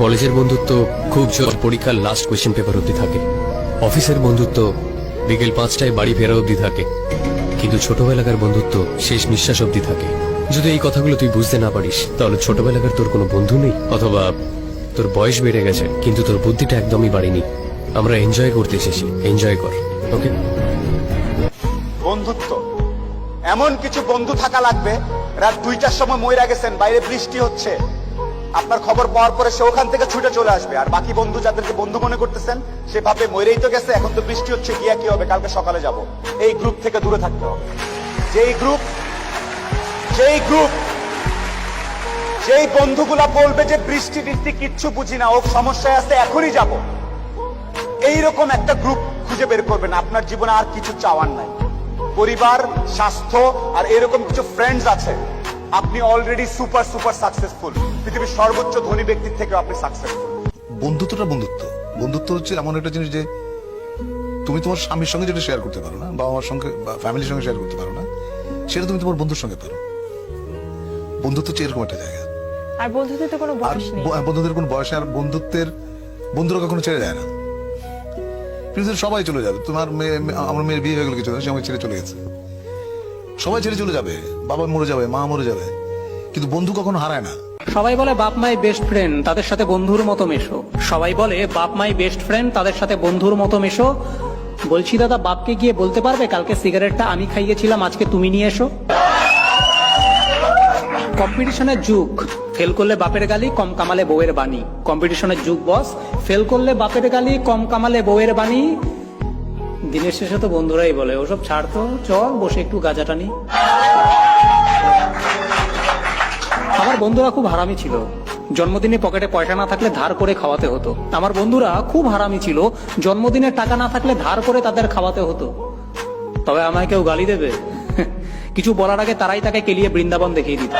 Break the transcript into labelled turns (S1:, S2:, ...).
S1: কলেজের বন্ধুত্ব খুব জোর পরীক্ষার লাস্ট কোয়েশ্চেন পেপার অব্দি থাকে। অফিসের বন্ধুত্ব বিকেল 5টায় বাড়ি ফেরা অব্দি থাকে। কিন্তু ছোটবেলাকার বন্ধুত্ব শেষ নিঃশ্বাস অব্দি থাকে। যদি এই কথাগুলো তুই বুঝতে না পারিস, তাহলে ছোটবেলাকার তোর কোনো বন্ধু নেই, অথবা তোর বয়স বেড়ে গেছে কিন্তু তোর বুদ্ধিটা একদমই বাড়েনি। আমরা এনজয় করতে এসেছি, এনজয় কর। ওকে?
S2: বন্ধুত্ব এমন কিছু বন্ধু থাকা লাগবে, রাত 2টার সময় মইরা গেছেন, বাইরে বৃষ্টি হচ্ছে, আপনার খবর পাওয়ার পরে সে ওখান থেকে ছুটে চলে আসবে। আর বাকি বন্ধু যাদেরকে বন্ধু মনে করতেছেন, সে ভাবে মইরেই তো গেছে, এখন তো বৃষ্টি হচ্ছে, গিয়া কি হবে, কালকে সকালে যাব। এই গ্রুপ থেকে দূরে থাকতে হবে। যেই বন্ধুগুলা বলবে যে বৃষ্টি টিষ্টি কিচ্ছু বুঝি না, ও সমস্যায় আছে, এখনই যাব, এইরকম একটা গ্রুপ খুঁজে বের করবেন। আপনার জীবনে আর কিছু চাওয়ার নাই, পরিবার, স্বাস্থ্য আর এরকম কিছু ফ্রেন্ডস আছে, আপনি অলরেডি সুপার সুপার সাকসেসফুল। পৃথিবীর সর্বোচ্চ ধনী ব্যক্তির থেকে আপনি সাকসেসফুল।
S3: বন্ধুত্বটা বন্ধুত্ব হচ্ছে এমন একটা জিনিস যে তুমি তোমার স্বামীর সঙ্গে যেটা শেয়ার করতে পারো না, বাবা মার সঙ্গে বা ফ্যামিলির সঙ্গে শেয়ার করতে পারো না, সেটা তুমি তোমার বন্ধুর সঙ্গে পারো। বন্ধুত্ব হচ্ছে এরকম একটা জায়গা।
S4: আর বন্ধুত্বের তো কোনো
S3: আর
S4: বয়স নেই।
S3: বন্ধুদের কোনো বয়সে আর বন্ধুরা কখনো ছেড়ে যায় না। পৃথিবীর সবাই চলে যাবে। আমার মেয়ের বিয়ে হয়ে গেল কিছু, সে আমাকে ছেড়ে চলে গেছে। সবাই ছেড়ে চলে যাবে, বাবা মরে যাবে, মা মরে যাবে, কিন্তু বন্ধু কখনো হারায় না।
S5: সবাই বলে বাপ মাই বেস্ট ফ্রেন্ড, তাদের সাথে বন্ধুর মতো মেশো। সবাই বলে বাপ মাই বেস্ট ফ্রেন্ড, তাদের সাথে বন্ধুর মতো মেশো। বলছি দাদা, বাপকে গিয়ে বলতে পারবে কালকে সিগারেটটা আমি খাইয়েছিলাম, আজকে তুমি নিয়ে এসো। কম্পিটিশনের যুগ, ফেল করলে বাপের গালি, কম কামালে বউয়ের বাণী। কম্পিটিশনের যুগ বস, ফেল করলে বাপের গালি, কম কামালে বউয়ের বাণী। দিনের শেষে তো বন্ধুরাই বলে ওসব ছাড় তো, চল বসে একটু গাঁজা টানি। আমার বন্ধুরা খুব হারামি ছিল। জন্মদিনে পকেটে পয়সা না থাকলে ধার করে খাওয়াতে হতো। আমার বন্ধুরা খুব হারামি ছিল। জন্মদিনে টাকা না থাকলে ধার করে তাদের খাওয়াতে হতো। তবে আমায় কেউ গালি দেবে, কিছু বলার আগে তারাই তাকে কেলিয়ে বৃন্দাবন দেখিয়ে দিত।